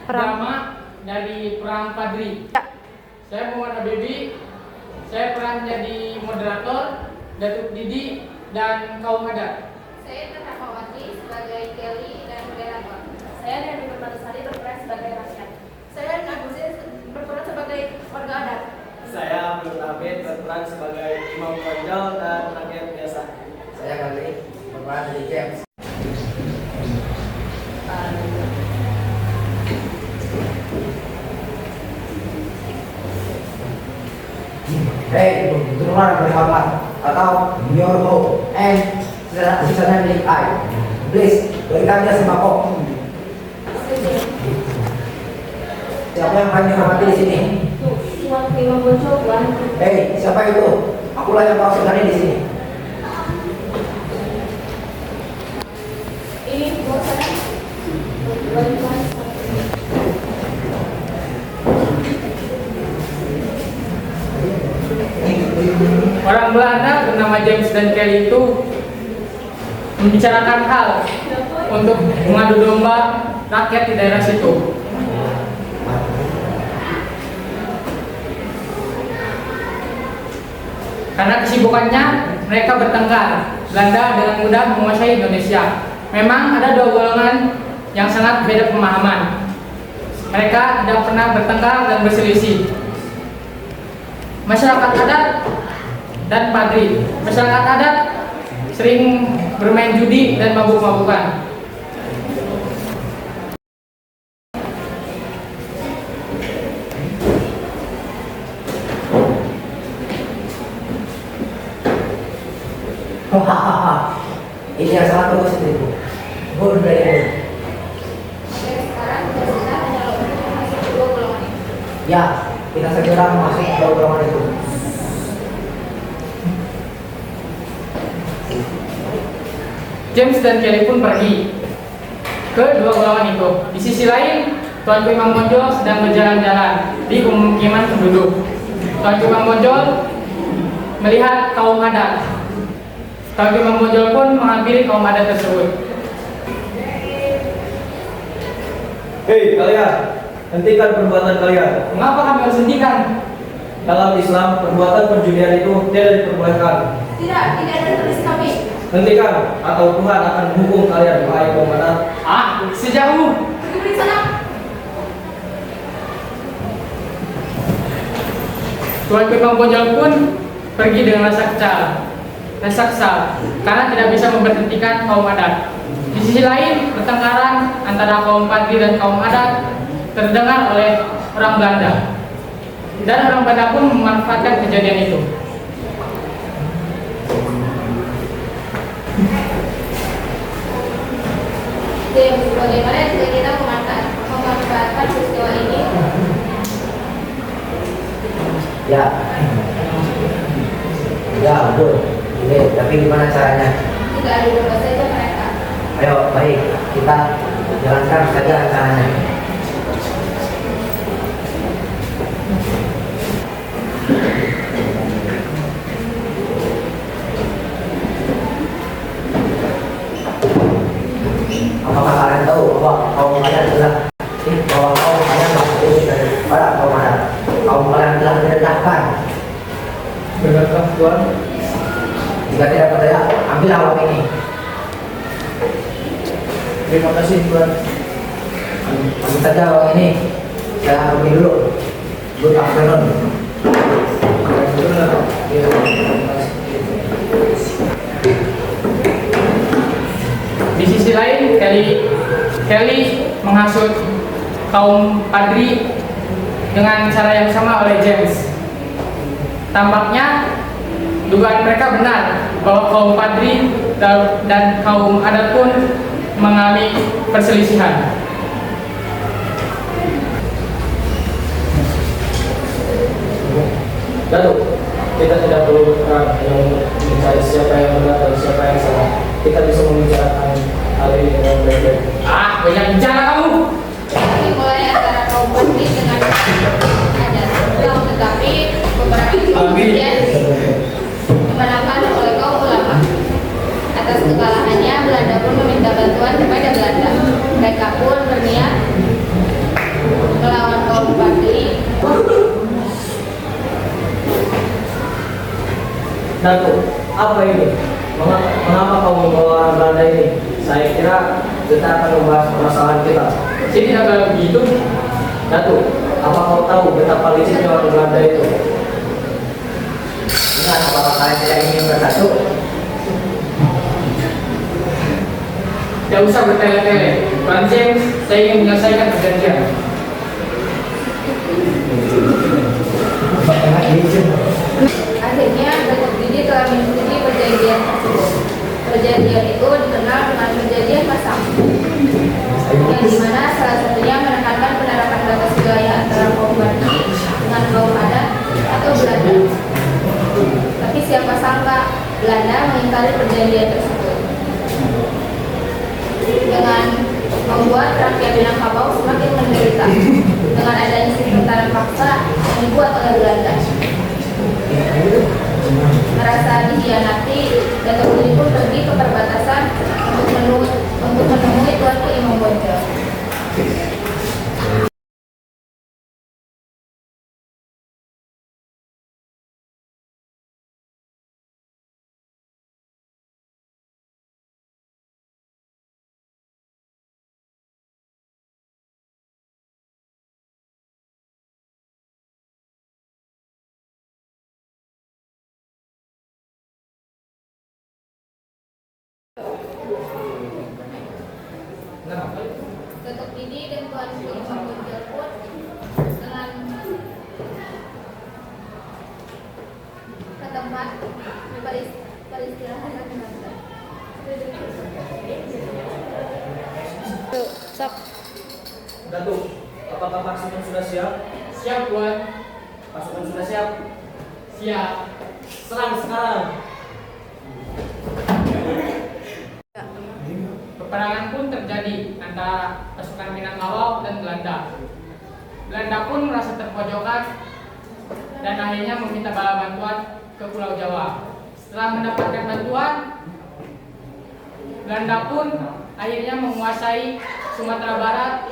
drama dari Perang Padri. Ya. Saya Muhammad Habibie. Saya peran jadi moderator, Datuk Didi, dan kaum adat. Saya Terhapawati sebagai Kelly dan moderator. Saya Dewi Permatasari berperan sebagai rakyat. Saya Agus berperan sebagai warga adat. Saya Abdul Hamid berperan sebagai imam konjol dan rakyat biasa. Saya Kali berperan jadi James. Hey, turun berkawan atau your home and sisanya milik I. Please, berikan dia sembako. Siapa yang paling dihormati di sini? Imam Bonjol, Tuan. Hey, siapa itu? Akulah yang kau segani di sini. Ini buat saya. Tuan. Orang Belanda bernama James dan Kelly itu membicarakan hal untuk mengadu domba rakyat di daerah situ. Karena kesibukannya, mereka bertengkar. Belanda dengan mudah menguasai Indonesia. Memang ada dua golongan yang sangat beda pemahaman. Mereka tidak pernah bertengkar dan berselisih. Masyarakat adat dan padri. Masyarakat adat sering bermain judi dan mabuk-mabukan. Hahaha, ini yang sangat bagus itu. Good, very good. Oke, sekarang kita hanya masuk ke dua golongan ini. Ya, kita segera masuk ke golongan itu. James dan Kelly pun pergi ke dua golongan itu. Di sisi lain, Tuanku Imam Bonjol sedang berjalan-jalan di pemukiman penduduk. Tuanku Imam Bonjol melihat kaum adat. Tuanku Imam Bonjol pun menghampiri kaum adat tersebut. Hei kalian, hentikan perbuatan kalian. Mengapa kami harus hentikan? Dalam Islam, perbuatan perjudian itu tidak diperbolehkan. Tidak ada tulis kami. Hentikan, atau Tuhan akan menghukum kalian, wahai kaum adat. Sejauh. Pergi dari sana. Tuanku Imam Bonjol pun pergi dengan rasa kesal karena tidak bisa memberhentikan kaum adat. Di sisi lain, pertengkaran antara kaum padri dan kaum adat terdengar oleh orang Belanda. Dan orang Belanda pun memanfaatkan kejadian itu. James, bagaimana jika kita memanfaatkan peristiwa ini? Ya, ya betul. Oke, tapi gimana caranya? Tidak ada domba saja mereka. Ayo, baik, kita jalankan saja rencananya. Apakah kalian tahu bahwa kaum kalian telah daripada kaum adat? Kaum kalian telah direndahkan. Benarkah Tuhan? Jika tidak percaya, ambillah uang ini. Terima kasih Tuhan. Ambil saja uang ini. Saya pergi dulu. Good afternoon. Di sisi lain, Kelly menghasut kaum padri dengan cara yang sama oleh James. Tampaknya dugaan mereka benar bahwa kaum padri dan kaum adat pun mengalami perselisihan. Datuk, kita tidak perlu berperang hanya mencari siapa yang benar dan siapa yang salah. Kita bisa membicarakan hal ini dengan baik-baik. Banyak bicara kamu. Ini mulai antara kaum padri dengan adat. Tetapi beberapa kemudian dimenangkan oleh kaum ulama. Atas kekalahannya, Belanda pun meminta bantuan kepada Belanda. Mereka pun berniat Datuk, apa ini? Mengapa kau membawa orang Belanda ini? Saya kira kita akan membahas permasalahan kita. Sini agak begitu. Datuk, apa kau tahu betapa licinnya orang Belanda itu? Ingat, apakah kalian tidak ingin bersatu? Tidak usah bertele-tele. Tuan James, saya ingin menyelesaikan perjanjian. Akhirnya Datuk Didi telah mengikuti perjanjian tersebut. Perjanjian itu dikenal dengan perjanjian Pasang, yang dimana salah satunya menekankan penerapan batas wilayah antara kaum Bani dengan kaum adat atau Belanda. Tapi siapa sangka Belanda mengingkari perjanjian tersebut dengan membuat rakyat Minangkabau semakin menderita dengan adanya sistem tanam paksa yang dibuat oleh Belanda. Merasa dikhianati, Datuk Didi pun pergi ke perbatasan untuk menemui Tuanku Imam Bonjol. Datuk Didi dan Tuanku Imam Bonjol pun dengan ke tempat peristirahan. Sok. Datuk, apakah pasukan sudah siap? Siap, Tuan. Pasukan sudah siap? Siap. Serang sekarang! Peperangan pun terjadi antara pasukan Minangkabau dan Belanda. Belanda pun merasa terpojokan dan akhirnya meminta bala bantuan ke Pulau Jawa. Setelah mendapatkan bantuan, Belanda pun akhirnya menguasai Sumatera Barat,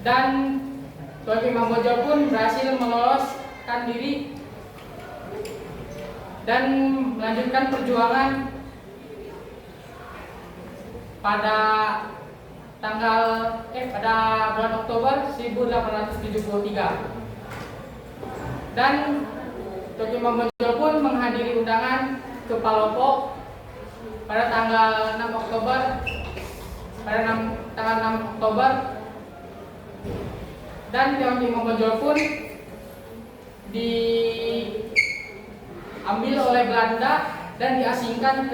dan Tuanku Imam Bonjol pun berhasil meloloskan diri dan melanjutkan perjuangan pada bulan Oktober 1873. Dan Tuanku Imam Bonjol pun menghadiri undangan ke Palopo pada tanggal 6 Oktober dan Tuanku Imam Bonjol pun diambil oleh Belanda dan diasingkan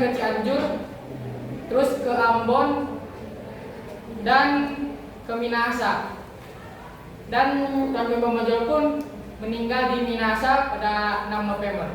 ke Cianjur, terus ke Ambon dan ke Minahasa. Dan Tuanku Imam Bonjol pun meninggal di Minahasa pada 6 November.